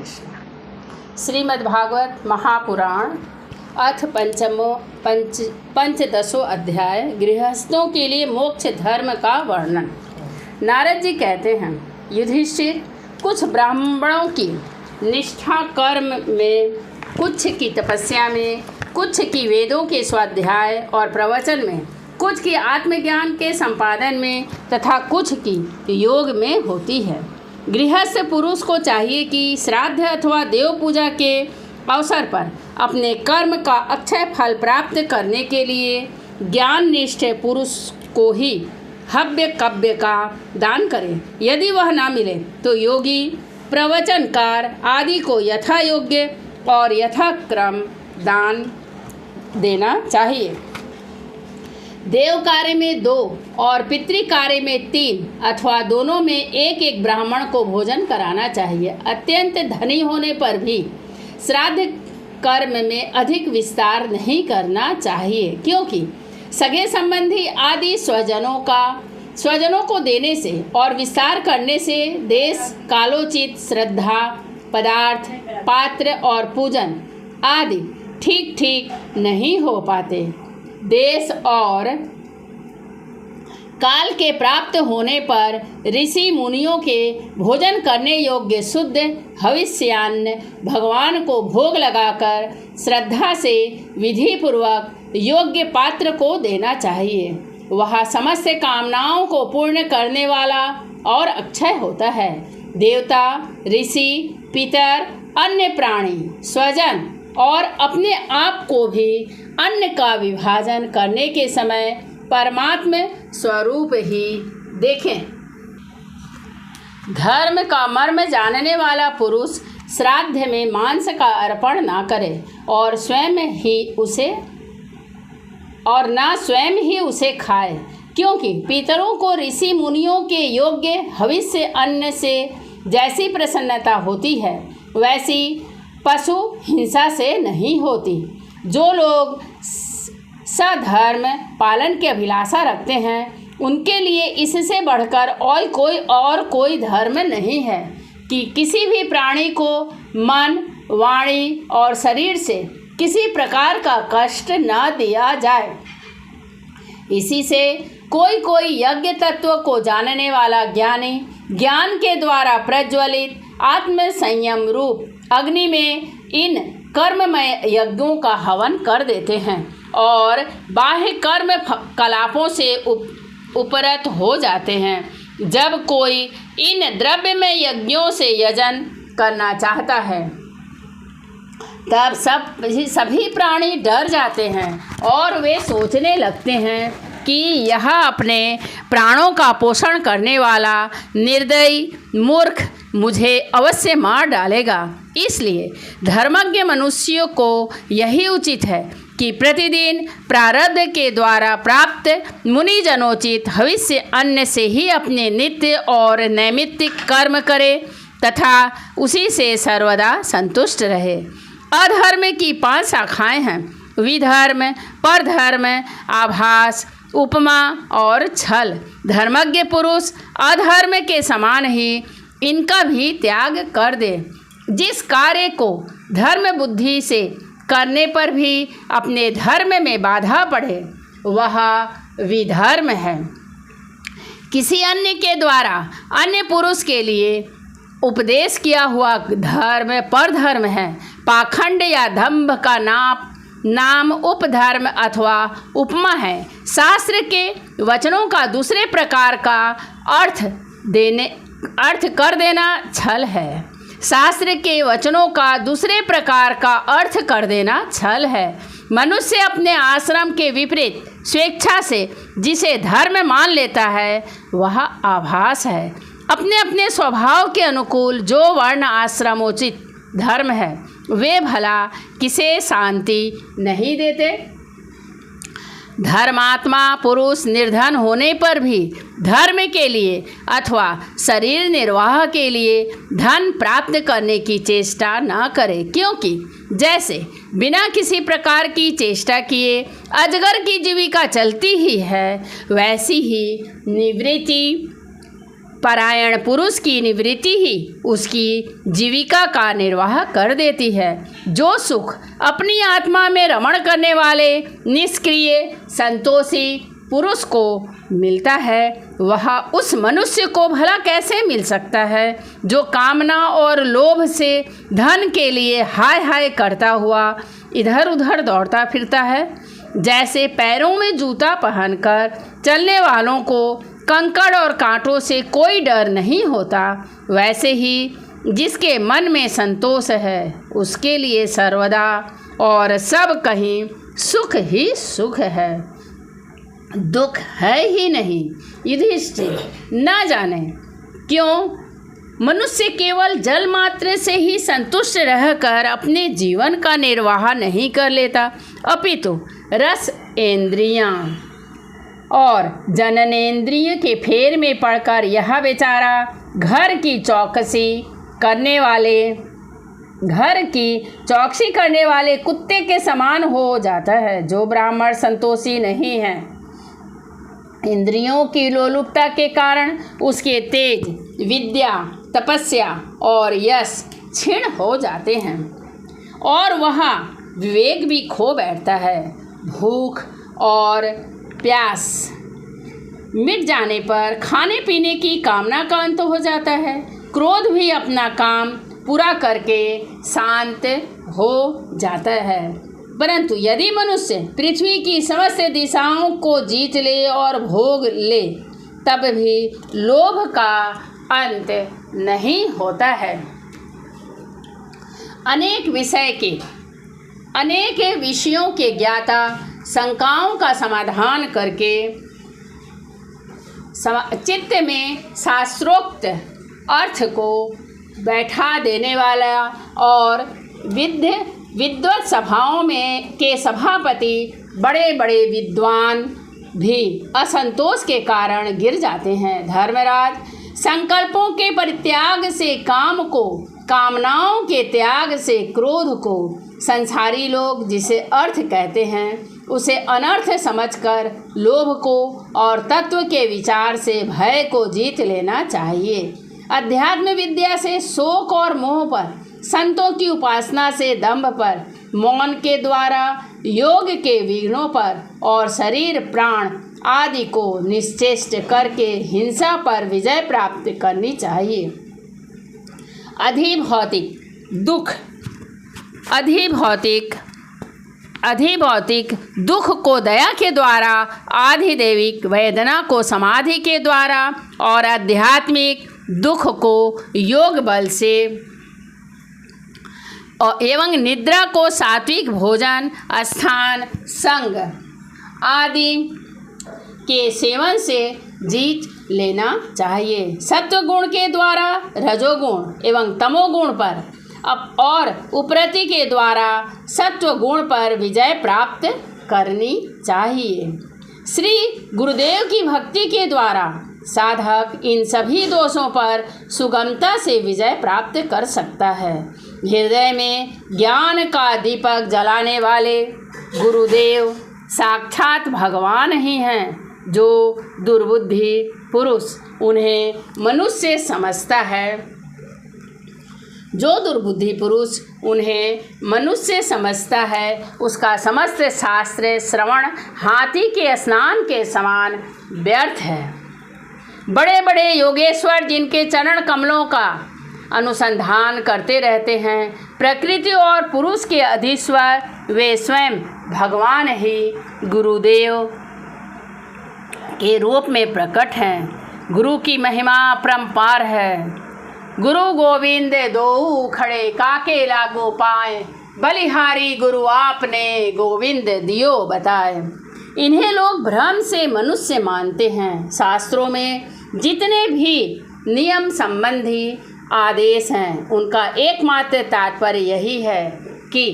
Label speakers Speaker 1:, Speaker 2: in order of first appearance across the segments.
Speaker 1: कृष्ण। श्रीमद्भागवत महापुराण अथ पंचदशो अध्याय गृहस्थों के लिए मोक्ष धर्म का वर्णन। नारद जी कहते हैं, युधिष्ठिर, कुछ ब्राह्मणों की निष्ठा कर्म में, कुछ की तपस्या में, कुछ की वेदों के स्वाध्याय और प्रवचन में, कुछ की आत्मज्ञान के संपादन में तथा कुछ की योग में होती है। गृहस्थ पुरुष को चाहिए कि श्राद्ध अथवा देव पूजा के अवसर पर अपने कर्म का अक्षय फल प्राप्त करने के लिए ज्ञान निष्ठ पुरुष को ही हव्य कव्य का दान करे। यदि वह ना मिले तो योगी, प्रवचनकार आदि को यथा योग्य और यथाक्रम दान देना चाहिए। देव कार्य में 2 और पितृ कार्य में 3 अथवा दोनों में एक ब्राह्मण को भोजन कराना चाहिए। अत्यंत धनी होने पर भी श्राद्ध कर्म में अधिक विस्तार नहीं करना चाहिए, क्योंकि सगे संबंधी आदि स्वजनों को देने से और विस्तार करने से देश कालोचित श्रद्धा, पदार्थ, पात्र और पूजन आदि ठीक ठीक नहीं हो पाते। देश और काल के प्राप्त होने पर ऋषि मुनियों के भोजन करने योग्य शुद्ध हविष्यान्न भगवान को भोग लगाकर श्रद्धा से विधि पूर्वक योग्य पात्र को देना चाहिए। वह समस्त कामनाओं को पूर्ण करने वाला और अक्षय होता है। देवता, ऋषि, पितर, अन्य प्राणी, स्वजन और अपने आप को भी अन्न का विभाजन करने के समय परमात्मा स्वरूप ही देखें। धर्म का मर्म जानने वाला पुरुष श्राद्ध में मांस का अर्पण ना करे और स्वयं ही उसे खाए, क्योंकि पितरों को ऋषि मुनियों के योग्य हविष्य अन्न से जैसी प्रसन्नता होती है वैसी पशु हिंसा से नहीं होती। जो लोग सधर्म पालन की अभिलाषा रखते हैं उनके लिए इससे बढ़कर और कोई धर्म नहीं है कि किसी भी प्राणी को मन, वाणी और शरीर से किसी प्रकार का कष्ट न दिया जाए। इसी से कोई यज्ञ तत्व को जानने वाला ज्ञानी ज्ञान के द्वारा प्रज्वलित आत्म संयम रूप अग्नि में इन कर्ममय यज्ञों का हवन कर देते हैं और बाह्य कर्म कलापों से उपरत हो जाते हैं। जब कोई इन द्रव्यमय यज्ञों से यजन करना चाहता है तब सभी प्राणी डर जाते हैं और वे सोचने लगते हैं कि यह अपने प्राणों का पोषण करने वाला निर्दयी मूर्ख मुझे अवश्य मार डालेगा। इसलिए धर्मज्ञ मनुष्यों को यही उचित है कि प्रतिदिन प्रारब्ध के द्वारा प्राप्त मुनिजनोचित हविष्य अन्न से ही अपने नित्य और नैमित्तिक कर्म करे तथा उसी से सर्वदा संतुष्ट रहे। अधर्म की 5 शाखाएं हैं: विधर्म, परधर्म, आभास, उपमा और छल। धर्मज्ञ पुरुष अधर्म के समान ही इनका भी त्याग कर दे। जिस कार्य को धर्म बुद्धि से करने पर भी अपने धर्म में बाधा पड़े वह विधर्म है। किसी अन्य के द्वारा अन्य पुरुष के लिए उपदेश किया हुआ धर्म परधर्म है। पाखंड या दंभ का नाम उपधर्म अथवा उपमा है। शास्त्र के वचनों का दूसरे प्रकार का अर्थ कर देना छल है। शास्त्र के वचनों का दूसरे प्रकार का अर्थ कर देना छल है। मनुष्य अपने आश्रम के विपरीत स्वेच्छा से जिसे धर्म मान लेता है वह आभास है। अपने अपने स्वभाव के अनुकूल जो वर्ण आश्रमोचित धर्म है वे भला किसे शांति नहीं देते। धर्मात्मा पुरुष निर्धन होने पर भी धर्म के लिए अथवा शरीर निर्वाह के लिए धन प्राप्त करने की चेष्टा न करे, क्योंकि जैसे बिना किसी प्रकार की चेष्टा किए अजगर की जीविका चलती ही है वैसी ही निवृत्ति परायण पुरुष की निवृत्ति ही उसकी जीविका का निर्वाह कर देती है। जो सुख अपनी आत्मा में रमण करने वाले निष्क्रिय संतोषी पुरुष को मिलता है, वह उस मनुष्य को भला कैसे मिल सकता है जो कामना और लोभ से धन के लिए हाय हाय करता हुआ इधर उधर दौड़ता फिरता है। जैसे पैरों में जूता पहनकर चलने वालों को कंकड़ और कांटों से कोई डर नहीं होता, वैसे ही जिसके मन में संतोष है उसके लिए सर्वदा और सब कहीं सुख ही सुख है, दुख है ही नहीं। युधिष्ठिर, न जाने क्यों मनुष्य केवल जल मात्र से ही संतुष्ट रहकर अपने जीवन का निर्वाह नहीं कर लेता, अपितु रस इंद्रियां और जननेंद्रिय के फेर में पड़कर यह बेचारा घर की चौकसी करने वाले कुत्ते के समान हो जाता है। जो ब्राह्मण संतोषी नहीं है, इंद्रियों की लोलुपता के कारण उसके तेज, विद्या, तपस्या और यश क्षीण हो जाते हैं और वह विवेक भी खो बैठता है। भूख और प्यास मिट जाने पर खाने पीने की कामना का अंत हो जाता है। क्रोध भी अपना काम पूरा करके शांत हो जाता है। परंतु यदि मनुष्य पृथ्वी की समस्त दिशाओं को जीत ले और भोग ले, तब भी लोभ का अंत नहीं होता है। अनेक विषयों के ज्ञाता शंकाओं का समाधान करके चित्त में शास्त्रोक्त अर्थ को बैठा देने वाला और विद्वत सभाओं में के सभापति बड़े बड़े विद्वान भी असंतोष के कारण गिर जाते हैं। धर्मराज, संकल्पों के परित्याग से काम को, कामनाओं के त्याग से क्रोध को, संसारी लोग जिसे अर्थ कहते हैं उसे अनर्थ समझकर लोभ को और तत्व के विचार से भय को जीत लेना चाहिए। अध्यात्म विद्या से शोक और मोह पर, संतों की उपासना से दंभ पर, मौन के द्वारा योग के विघ्नों पर और शरीर प्राण आदि को निश्चेष्ट करके हिंसा पर विजय प्राप्त करनी चाहिए। अधिभौतिक दुख को दया के द्वारा, आधिदैविक वेदना को समाधि के द्वारा और आध्यात्मिक दुख को योग बल से एवं निद्रा को सात्विक भोजन, स्थान, संग आदि के सेवन से जीत लेना चाहिए। सत्व गुण के द्वारा रजोगुण एवं तमोगुण पर और उपरति के द्वारा सत्व गुण पर विजय प्राप्त करनी चाहिए। श्री गुरुदेव की भक्ति के द्वारा साधक इन सभी दोषों पर सुगमता से विजय प्राप्त कर सकता है। हृदय में ज्ञान का दीपक जलाने वाले गुरुदेव साक्षात भगवान ही हैं। जो दुर्बुद्धि पुरुष उन्हें मनुष्य समझता है, उसका समस्त शास्त्र श्रवण हाथी के स्नान के समान व्यर्थ है। बड़े बड़े योगेश्वर जिनके चरण कमलों का अनुसंधान करते रहते हैं, प्रकृति और पुरुष के अधीश्वर वे स्वयं भगवान ही गुरुदेव के रूप में प्रकट हैं। गुरु की महिमा परम्पार है। गुरु गोविंद दो खड़े काके लागो पाए, बलिहारी गुरु आपने गोविंद दियो बताए। इन्हें लोग भ्रम से मनुष्य मानते हैं। शास्त्रों में जितने भी नियम संबंधी आदेश हैं, उनका एकमात्र तात्पर्य यही है कि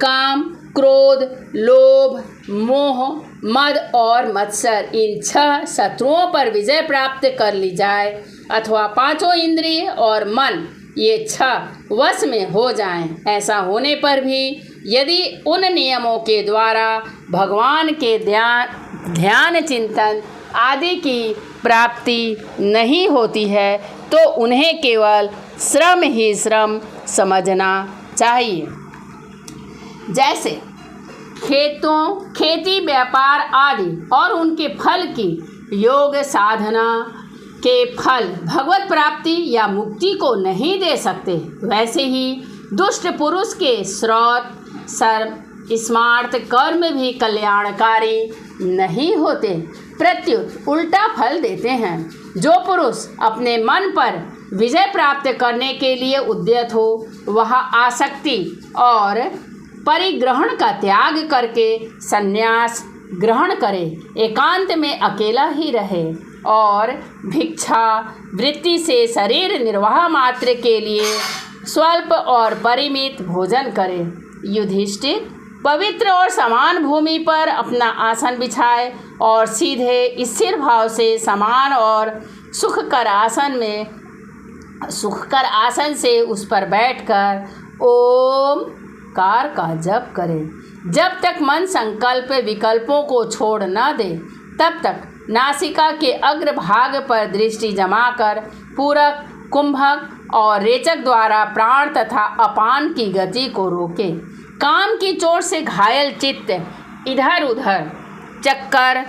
Speaker 1: काम, क्रोध, लोभ, मोह, मद और मत्सर इन 6 शत्रुओं पर विजय प्राप्त कर ली जाए अथवा 5 इंद्रिय और मन ये 6 वश में हो जाएं। ऐसा होने पर भी यदि उन नियमों के द्वारा भगवान के ध्यान चिंतन आदि की प्राप्ति नहीं होती है तो उन्हें केवल श्रम ही श्रम समझना चाहिए। जैसे खेती, व्यापार आदि और उनके फल की योग साधना के फल भगवत प्राप्ति या मुक्ति को नहीं दे सकते, वैसे ही दुष्ट पुरुष के श्रौत, सर्व, स्मार्त कर्म भी कल्याणकारी नहीं होते, प्रत्युत उल्टा फल देते हैं। जो पुरुष अपने मन पर विजय प्राप्त करने के लिए उद्यत हो, वह आसक्ति और परिग्रहण का त्याग करके संन्यास ग्रहण करे, एकांत में अकेला ही रहे और भिक्षा वृत्ति से शरीर निर्वाह मात्र के लिए स्वल्प और परिमित भोजन करे। युधिष्ठिर पवित्र और समान भूमि पर अपना आसन बिछाए और सीधे स्थिर भाव से समान और सुखकर आसन से उस पर बैठकर ओमकार का जप करे। जब तक मन संकल्प विकल्पों को छोड़ न दे, तब तक नासिका के अग्रभाग पर दृष्टि जमाकर पूरक, कुंभक और रेचक द्वारा प्राण तथा अपान की गति को रोके। काम की चोट से घायल चित्त इधर उधर चक्कर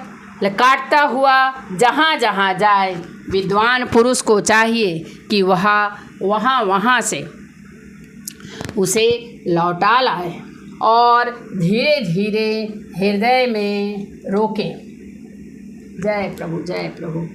Speaker 1: काटता हुआ जहाँ जहाँ जाए, विद्वान पुरुष को चाहिए कि वह वहाँ से उसे लौटा लाए और धीरे धीरे हृदय में रोके। जय प्रभु, जय प्रभु।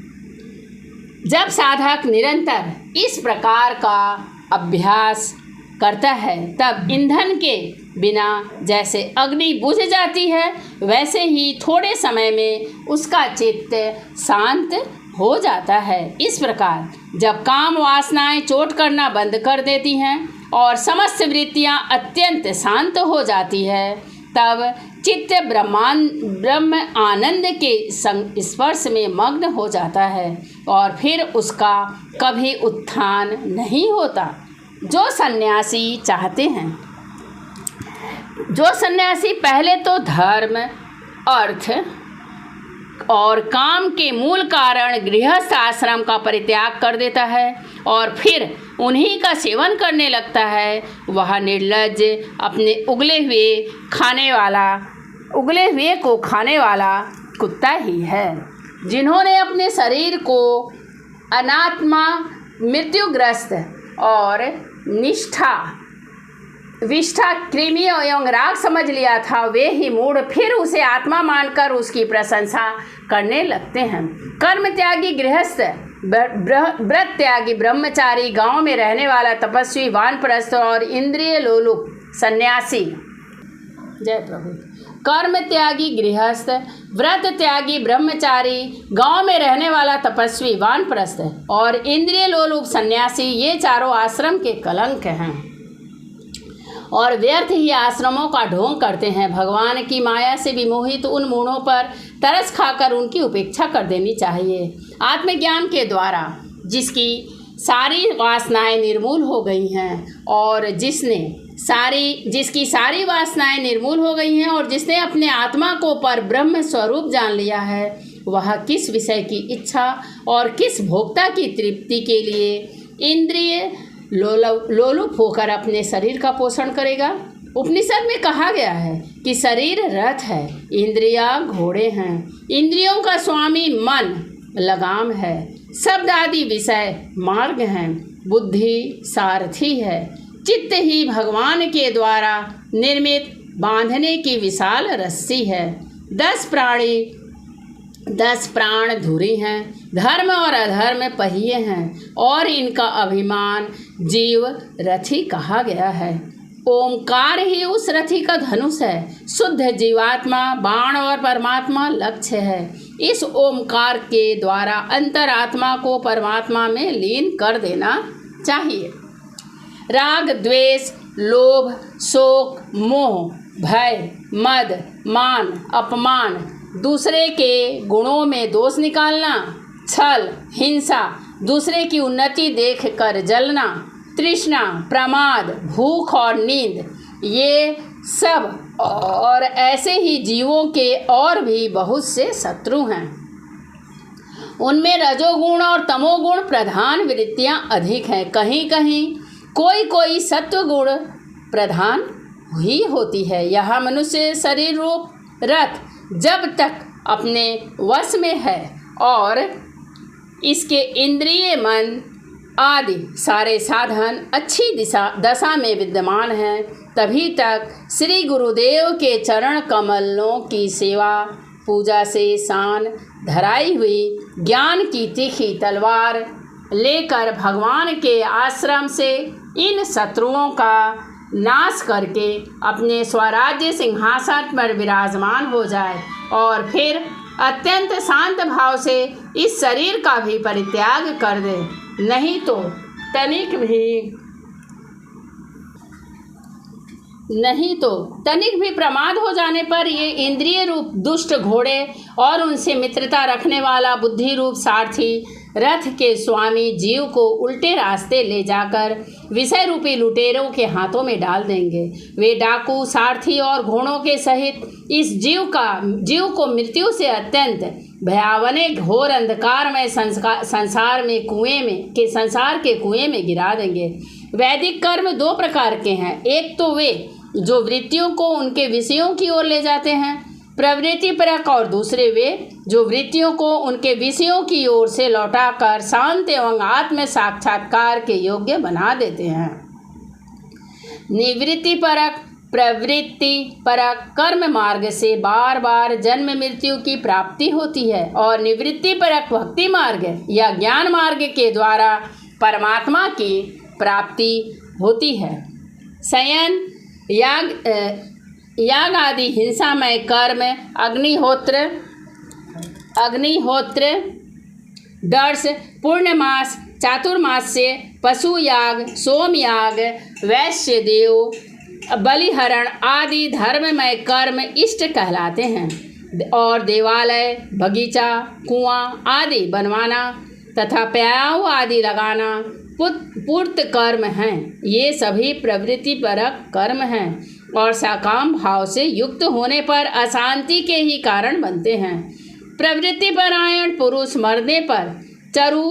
Speaker 1: जब साधक निरंतर इस प्रकार का अभ्यास करता है, तब ईंधन के बिना जैसे अग्नि बुझ जाती है, वैसे ही थोड़े समय में उसका चित्त शांत हो जाता है। इस प्रकार जब काम वासनाएं चोट करना बंद कर देती हैं और समस्त वृत्तियां अत्यंत शांत हो जाती है, तब चित्त ब्रह्म आनंद के स्पर्श में मग्न हो जाता है और फिर उसका कभी उत्थान नहीं होता। जो सन्यासी चाहते हैं, जो सन्यासी पहले तो धर्म, अर्थ और काम के मूल कारण गृहस्थ आश्रम का परित्याग कर देता है और फिर उन्हीं का सेवन करने लगता है, वह निर्लज्ज, अपने उगले हुए को खाने वाला कुत्ता ही है। जिन्होंने अपने शरीर को अनात्मा, मृत्युग्रस्त और विष्ठा, कृमि एवं राग समझ लिया था, वे ही मूढ़ फिर उसे आत्मा मानकर उसकी प्रशंसा करने लगते हैं। कर्म त्यागी गृहस्थ, व्रत त्यागी ब्रह्मचारी, गांव में रहने वाला तपस्वी वानप्रस्थ और इंद्रिय लोलुप सन्यासी। जय प्रभु। कर्म त्यागी गृहस्थ, व्रत त्यागी ब्रह्मचारी, गांव में रहने वाला तपस्वी वानप्रस्थ और इंद्रिय लोलुप सन्यासी, ये चारों आश्रम के कलंक हैं और व्यर्थ ही आश्रमों का ढोंग करते हैं। भगवान की माया से विमोहित उन मूढ़ों पर तरस खाकर उनकी उपेक्षा कर देनी चाहिए। आत्मज्ञान के द्वारा जिसकी सारी वासनाएं निर्मूल हो गई हैं और जिसकी सारी वासनाएं निर्मूल हो गई हैं और जिसने अपने आत्मा को पर ब्रह्म स्वरूप जान लिया है, वह किस विषय की इच्छा और किस भोक्ता की तृप्ति के लिए इंद्रिय लोलुप होकर अपने शरीर का पोषण करेगा। उपनिषद में कहा गया है कि शरीर रथ है, इंद्रियां घोड़े हैं, इंद्रियों का स्वामी मन लगाम है, शब्द आदि विषय मार्ग हैं, बुद्धि सारथी है, चित्त ही भगवान के द्वारा निर्मित बांधने की विशाल रस्सी है। 10 प्राण धुरी हैं, धर्म और अधर्म पहिए हैं और इनका अभिमान जीव रथी कहा गया है। ओमकार ही उस रथी का धनुष है। शुद्ध जीवात्मा बाण और परमात्मा लक्ष्य है। इस ओमकार के द्वारा अंतरात्मा को परमात्मा में लीन कर देना चाहिए। राग, द्वेष, लोभ, शोक, मोह, भय, मद, मान, अपमान, दूसरे के गुणों में दोष निकालना, छल, हिंसा, दूसरे की उन्नति देखकर जलना, तृष्णा, प्रमाद, भूख और नींद, ये सब और ऐसे ही जीवों के और भी बहुत से शत्रु हैं। उनमें रजोगुण और तमोगुण प्रधान वृत्तियां अधिक हैं। कहीं कहीं कोई सत्वगुण प्रधान ही होती है। यह मनुष्य शरीर रूप रथ जब तक अपने वश में है और इसके इंद्रिय मन आदि सारे साधन अच्छी दशा में विद्यमान हैं, तभी तक श्री गुरुदेव के चरण कमलों की सेवा पूजा से शान धराई हुई ज्ञान की तीखी तलवार लेकर भगवान के आश्रम से इन शत्रुओं का नाश करके अपने स्वराज्य सिंहासन पर विराजमान हो जाए और फिर अत्यंत शांत भाव से इस शरीर का भी परित्याग कर दे। नहीं तो तनिक भी प्रमाद हो जाने पर ये इंद्रिय रूप दुष्ट घोड़े और उनसे मित्रता रखने वाला बुद्धि रूप सारथी रथ के स्वामी जीव को उल्टे रास्ते ले जाकर विषय रूपी लुटेरों के हाथों में डाल देंगे। वे डाकू सारथी और घोड़ों के सहित इस जीव को मृत्यु से अत्यंत भयावने घोर अंधकार में संसार के कुएं में गिरा देंगे। वैदिक कर्म दो प्रकार के हैं। एक तो वे जो वृत्तियों को उनके विषयों की ओर ले जाते हैं प्रवृत्ति परक, और दूसरे वे जो वृत्तियों को उनके विषयों की ओर से लौटाकर शांत एवं आत्म साक्षात्कार के योग्य बना देते हैं। निवृत्ति परक प्रवृत्ति परक कर्म मार्ग से बार बार जन्म मृत्यु की प्राप्ति होती है और निवृत्ति परक भक्ति मार्ग या ज्ञान मार्ग के द्वारा परमात्मा की प्राप्ति होती है। शयन याग आदि हिंसामय कर्म अग्निहोत्र दर्श पूर्णमास चातुर्मास्य पशु याग सोमयाग वैश्य देव बलिहरण आदि धर्ममय कर्म इष्ट कहलाते हैं और देवालय बगीचा कुआं आदि बनवाना तथा प्याऊ आदि लगाना पूर्त कर्म हैं। ये सभी प्रवृत्ति परक कर्म हैं और सकाम भाव से युक्त होने पर अशांति के ही कारण बनते हैं। प्रवृत्ति परायण पुरुष मरने पर चरु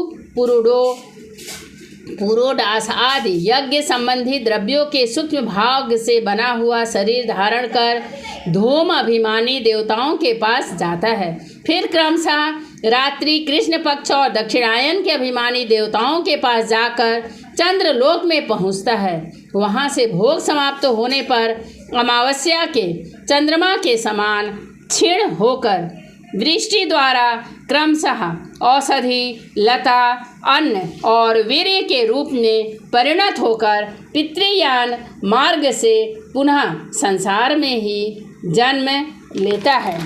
Speaker 1: पुरोडास आदि यज्ञ संबंधी द्रव्यों के सूक्ष्म भाग से बना हुआ शरीर धारण कर धूम अभिमानी देवताओं के पास जाता है। फिर क्रमशः रात्रि कृष्ण पक्ष और दक्षिणायन के अभिमानी देवताओं के पास जाकर चंद्रलोक में पहुंचता है। वहां से भोग समाप्त होने पर अमावस्या के चंद्रमा के समान क्षीण होकर वृष्टि द्वारा क्रमशः औषधि लता अन्न और वीर्य के रूप में परिणत होकर पितृयान मार्ग से पुनः संसार में ही जन्म लेता है।